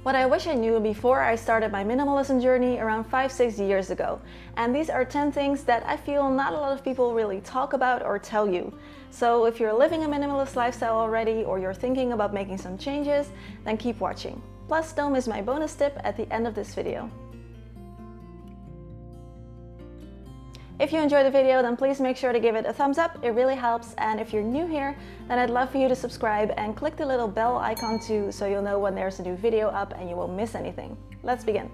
What I wish I knew before I started my minimalism journey around 5-6 years ago. And these are 10 things that I feel not a lot of people really talk about or tell you. So if you're living a minimalist lifestyle already or you're thinking about making some changes, then keep watching. Plus, don't miss my bonus tip at the end of this video. If you enjoyed the video, then please make sure to give it a thumbs up, it really helps. And if you're new here, then I'd love for you to subscribe and click the little bell icon too, so you'll know when there's a new video up and you won't miss anything. Let's begin.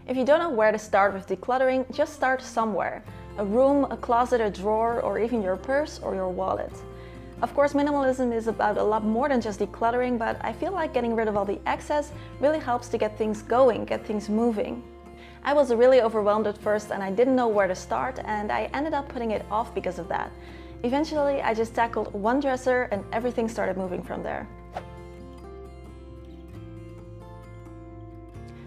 If you don't know where to start with decluttering, just start somewhere. A room, a closet, a drawer, or even your purse or your wallet. Of course, minimalism is about a lot more than just decluttering, but I feel like getting rid of all the excess really helps to get things going, get things moving. I was really overwhelmed at first and I didn't know where to start, and I ended up putting it off because of that. Eventually, I just tackled one dresser and everything started moving from there.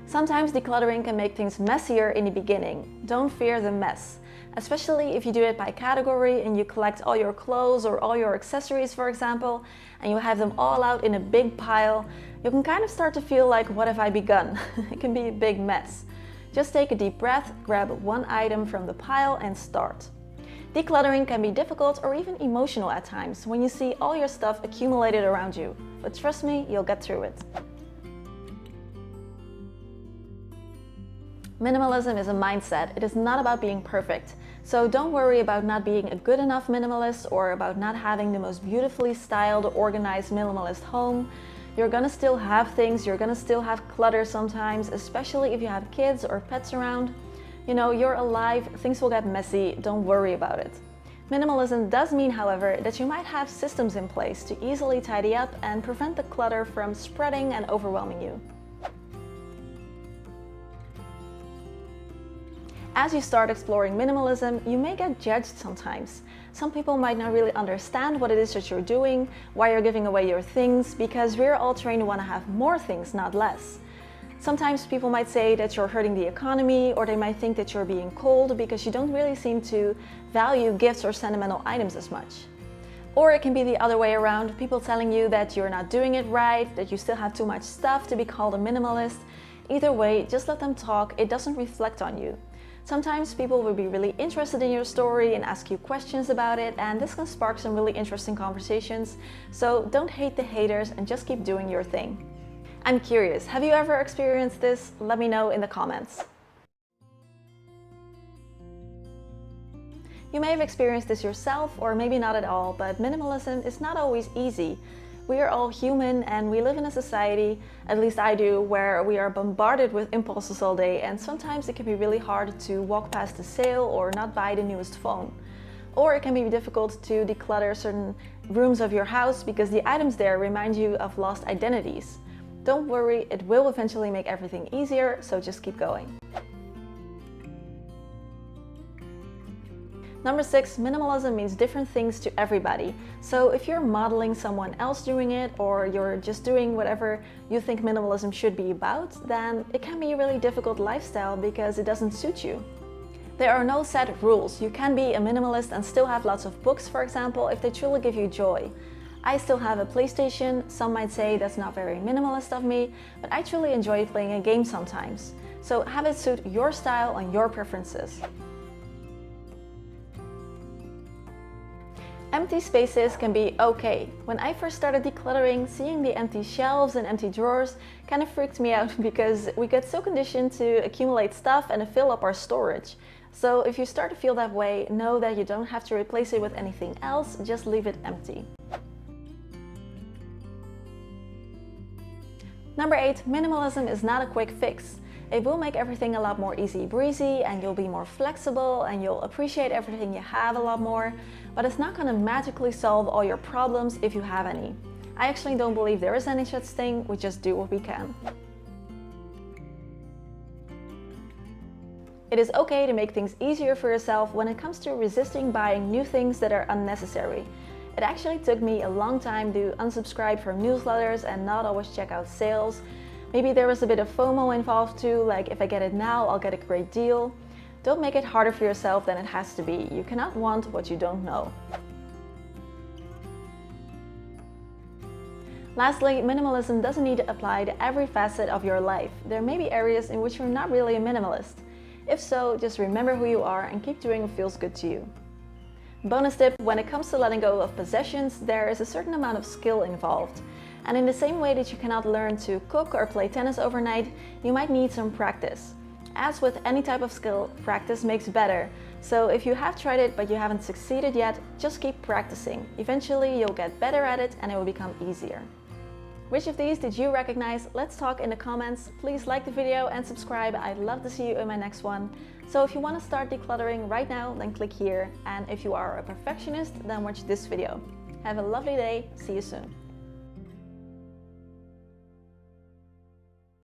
Sometimes decluttering can make things messier in the beginning. Don't fear the mess. Especially if you do it by category and you collect all your clothes or all your accessories, for example, and you have them all out in a big pile, you can kind of start to feel like, what have I begun? It can be a big mess. Just take a deep breath, grab one item from the pile and start. Decluttering can be difficult or even emotional at times when you see all your stuff accumulated around you, but trust me, you'll get through it. Minimalism is a mindset. It is not about being perfect. So don't worry about not being a good enough minimalist or about not having the most beautifully styled, organized minimalist home. You're gonna still have things, you're gonna still have clutter sometimes, especially if you have kids or pets around. You know, you're alive, things will get messy, don't worry about it. Minimalism does mean, however, that you might have systems in place to easily tidy up and prevent the clutter from spreading and overwhelming you. As you start exploring minimalism, you may get judged sometimes. Some people might not really understand what it is that you're doing, why you're giving away your things, because we're all trained to want to have more things, not less. Sometimes people might say that you're hurting the economy, or they might think that you're being cold because you don't really seem to value gifts or sentimental items as much. Or it can be the other way around, people telling you that you're not doing it right, that you still have too much stuff to be called a minimalist. Either way, just let them talk, it doesn't reflect on you. Sometimes people will be really interested in your story and ask you questions about it, and this can spark some really interesting conversations. So don't hate the haters and just keep doing your thing. I'm curious, have you ever experienced this? Let me know in the comments. You may have experienced this yourself, or maybe not at all, but minimalism is not always easy. We are all human and we live in a society, at least I do, where we are bombarded with impulses all day, and sometimes it can be really hard to walk past a sale or not buy the newest phone. Or it can be difficult to declutter certain rooms of your house because the items there remind you of lost identities. Don't worry, it will eventually make everything easier, so just keep going. Number 6, minimalism means different things to everybody. So if you're modeling someone else doing it, or you're just doing whatever you think minimalism should be about, then it can be a really difficult lifestyle because it doesn't suit you. There are no set rules. You can be a minimalist and still have lots of books, for example, if they truly give you joy. I still have a PlayStation. Some might say that's not very minimalist of me, but I truly enjoy playing a game sometimes. So have it suit your style and your preferences. Empty spaces can be okay. When I first started decluttering, seeing the empty shelves and empty drawers kind of freaked me out because we get so conditioned to accumulate stuff and to fill up our storage. So if you start to feel that way, know that you don't have to replace it with anything else, just leave it empty. Number 8, minimalism is not a quick fix. It will make everything a lot more easy breezy, and you'll be more flexible and you'll appreciate everything you have a lot more, but it's not going to magically solve all your problems if you have any. I actually don't believe there is any such thing, we just do what we can. It is okay to make things easier for yourself when it comes to resisting buying new things that are unnecessary. It actually took me a long time to unsubscribe from newsletters and not always check out sales. Maybe there was a bit of FOMO involved too, like if I get it now, I'll get a great deal. Don't make it harder for yourself than it has to be. You cannot want what you don't know. Lastly, minimalism doesn't need to apply to every facet of your life. There may be areas in which you're not really a minimalist. If so, just remember who you are and keep doing what feels good to you. Bonus tip, when it comes to letting go of possessions, there is a certain amount of skill involved. And in the same way that you cannot learn to cook or play tennis overnight, you might need some practice. As with any type of skill, practice makes better. So if you have tried it but you haven't succeeded yet, just keep practicing. Eventually you'll get better at it and it will become easier. Which of these did you recognize? Let's talk in the comments. Please like the video and subscribe. I'd love to see you in my next one. So if you want to start decluttering right now, then click here. And if you are a perfectionist, then watch this video. Have a lovely day. See you soon.